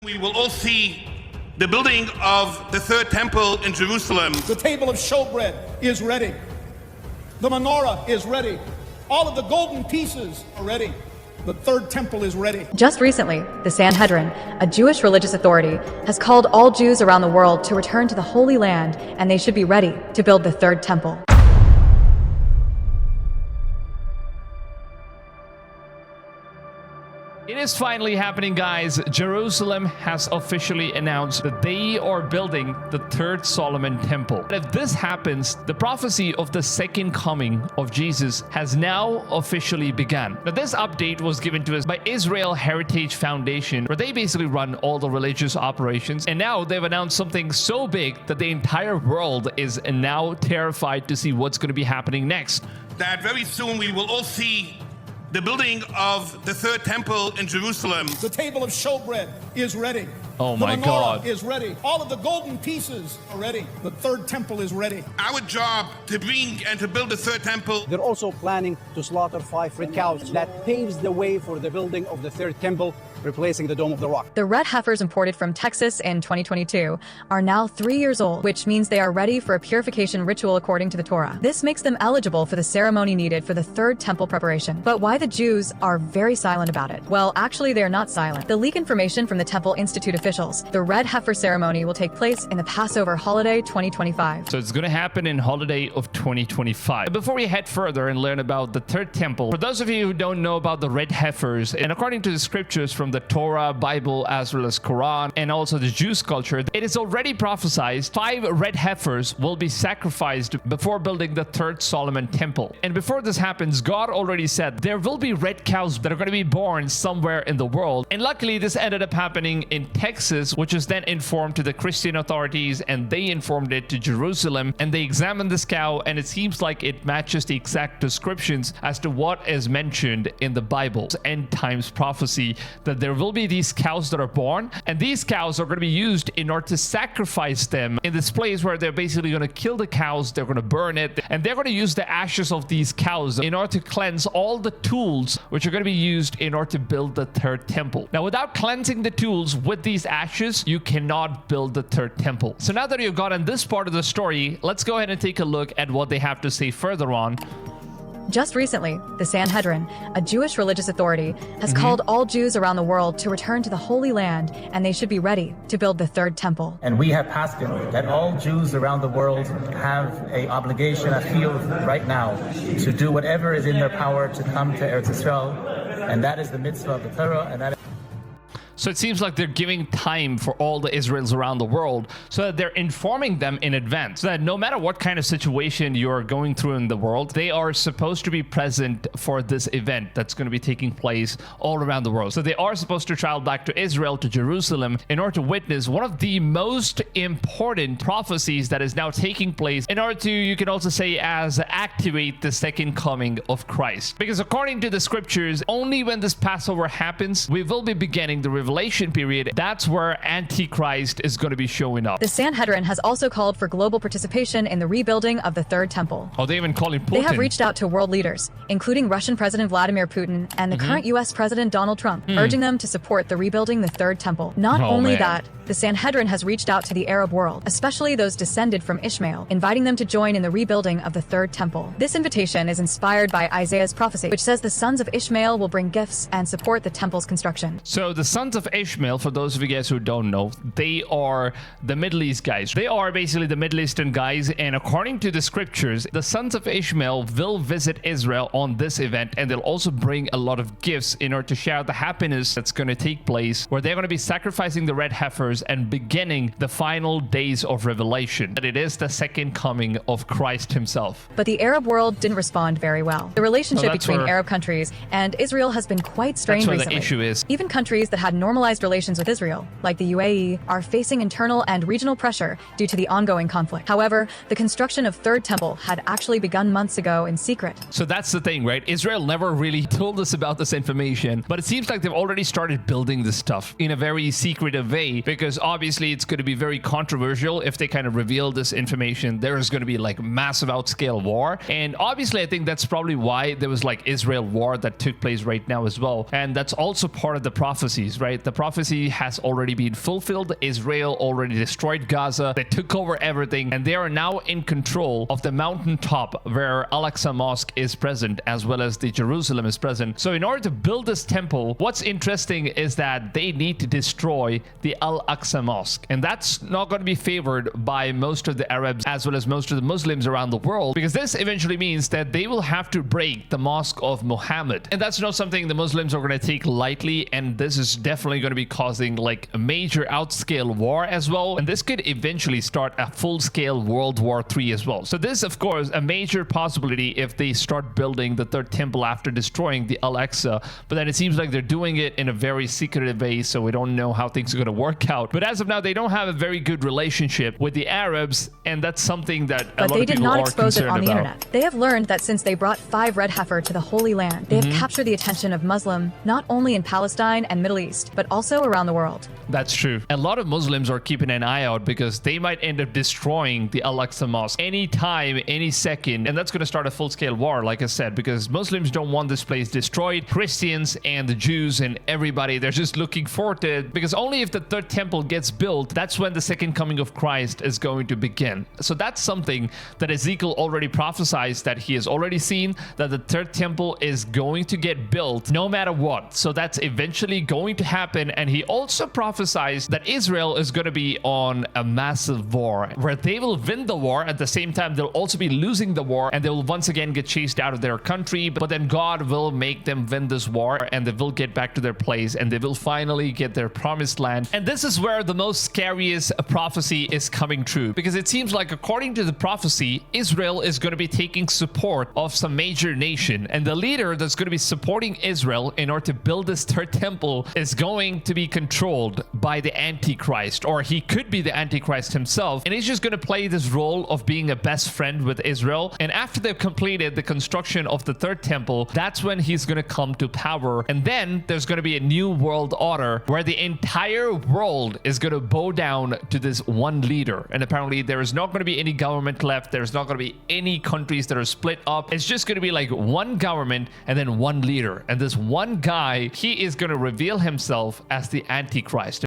We will all see the building of the third temple in Jerusalem. The table of showbread is ready. The menorah is ready. All of the golden pieces are ready. The third temple is ready. Just recently, the Sanhedrin, a Jewish religious authority, has called all Jews around the world to return to the Holy Land, and they should be ready to build the third temple. It is finally happening, guys. Jerusalem has officially announced that they are building the third Solomon temple. If this happens, the prophecy of the second coming of Jesus has now officially begun. Now, this update was given to us by Israel Heritage Foundation, where they basically run all the religious operations. And now they've announced something so big that the entire world is now terrified to see what's going to be happening next. That very soon we will all see the building of the third temple in Jerusalem. The table of showbread is ready. Oh my the menorah God. is ready. All of the golden pieces are ready. The third temple is ready. Our job to bring and to build the third temple. They're also planning to slaughter 5 red cows. That paves the way for the building of the third temple, replacing the Dome of the Rock. The red heifers imported from Texas in 2022 are now 3 years old, which means they are ready for a purification ritual according to the Torah. This makes them eligible for the ceremony needed for the third temple preparation. But why the Jews are very silent about it? Well, actually, they are not silent. The leak information from the Temple Institute officials. The red heifer ceremony will take place in the Passover holiday 2025. So it's going to happen in holiday of 2025. Before we head further and learn about the third temple, for those of you who don't know about the red heifers, and according to the scriptures from the Torah, Bible, as well as Quran, and also the Jewish culture, it is already prophesied 5 red heifers will be sacrificed before building the third Solomon temple. And before this happens, God already said there will be red cows that are going to be born somewhere in the world. And luckily, this ended up happening in Texas, which was then informed to the Christian authorities, and they informed it to Jerusalem, and they examined this cow, and it seems like it matches the exact descriptions as to what is mentioned in the Bible's end times prophecy, that there will be these cows that are born, and these cows are going to be used in order to sacrifice them in this place where they're basically going to kill the cows, they're going to burn it, and they're going to use the ashes of these cows in order to cleanse all the tools which are going to be used in order to build the third temple. Now, without cleansing the tools with these ashes, you cannot build the third temple. So now that you've gotten this part of the story, let's go ahead and take a look at what they have to say further on. Just recently, the Sanhedrin, a Jewish religious authority, has called all Jews around the world to return to the Holy Land, and they should be ready to build the third temple. And we have passed it, that all Jews around the world have an obligation, I feel right now, to do whatever is in their power to come to Eretz Israel, and that is the mitzvah of the Torah, and that is. So it seems like they're giving time for all the Israelis around the world so that they're informing them in advance, so that no matter what kind of situation you're going through in the world, they are supposed to be present for this event that's going to be taking place all around the world. So they are supposed to travel back to Israel, to Jerusalem, in order to witness one of the most important prophecies that is now taking place in order to, you can also say, as activate the second coming of Christ. Because according to the scriptures, only when this Passover happens, we will be beginning the revelation period. That's where Antichrist is going to be showing up. The Sanhedrin has also called for global participation in the rebuilding of the third temple. Oh, they even call him Putin. They have reached out to world leaders, including Russian President Vladimir Putin and the current U.S. President Donald Trump, urging them to support the rebuilding the third temple. Not only that, the Sanhedrin has reached out to the Arab world, especially those descended from Ishmael, inviting them to join in the rebuilding of the third temple. This invitation is inspired by Isaiah's prophecy, which says the sons of Ishmael will bring gifts and support the temple's construction. So the sons of Ishmael, for those of you guys who don't know, they are the Middle East guys. They are basically the Middle Eastern guys, and according to the scriptures, the sons of Ishmael will visit Israel on this event, and they'll also bring a lot of gifts in order to share the happiness that's going to take place, where they're going to be sacrificing the red heifers and beginning the final days of revelation. That it is the second coming of Christ himself. But the Arab world didn't respond very well. The relationship between Arab countries and Israel has been quite strained recently. That's where the issue is. Even countries that had normalized relations with Israel, like the UAE, are facing internal and regional pressure due to the ongoing conflict. However, the construction of Third Temple had actually begun months ago in secret. So that's the thing, right? Israel never really told us about this information, but it seems like they've already started building this stuff in a very secretive way, because because obviously it's going to be very controversial if they kind of reveal this information. There is going to be like massive outscale war, and obviously I think that's probably why there was like Israel war that took place right now as well. And that's also part of the prophecies, right? The prophecy has already been fulfilled. Israel already destroyed Gaza. They took over everything, and they are now in control of the mountaintop where Al-Aqsa Mosque is present, as well as the Jerusalem is present. So in order to build this temple, what's interesting is that they need to destroy the Al-Aqsa Mosque, and that's not going to be favored by most of the Arabs as well as most of the Muslims around the world, because this eventually means that they will have to break the Mosque of Muhammad, and that's not something the Muslims are going to take lightly. And this is definitely going to be causing like a major outscale war as well, and this could eventually start a full-scale World War III as well. So this, of course, a major possibility if they start building the third temple after destroying the Al-Aqsa, but then it seems like they're doing it in a very secretive way, so we don't know how things are going to work out. But as of now, they don't have a very good relationship with the Arabs, and that's something that a lot of people are concerned about. But they did not expose it on the internet. They have learned that since they brought 5 red heifer to the Holy Land, they have captured the attention of Muslim, not only in Palestine and Middle East, but also around the world. That's true. A lot of Muslims are keeping an eye out because they might end up destroying the Al-Aqsa Mosque anytime, any second, and that's going to start a full-scale war, like I said, because Muslims don't want this place destroyed. Christians and the Jews and everybody, they're just looking forward to it, because only if the third temple gets built, that's when the second coming of Christ is going to begin. So that's something that Ezekiel already prophesied, that he has already seen, that the third temple is going to get built no matter what. So that's eventually going to happen. And he also prophesied that Israel is going to be on a massive war where they will win the war. At the same time, they'll also be losing the war, and they will once again get chased out of their country. But then God will make them win this war, and they will get back to their place, and they will finally get their promised land. And this is where the most scariest prophecy is coming true, because it seems like, according to the prophecy, Israel is going to be taking support of some major nation, and the leader that's going to be supporting Israel in order to build this third temple is going to be controlled by the Antichrist, or he could be the Antichrist himself, and he's just going to play this role of being a best friend with Israel. And after they've completed the construction of the third temple, that's when he's going to come to power, and then there's going to be a new world order where the entire world is going to bow down to this one leader. And apparently there is not going to be any government left. There's not going to be any countries that are split up. It's just going to be like one government and then one leader, and this one guy, he is going to reveal himself as the Antichrist.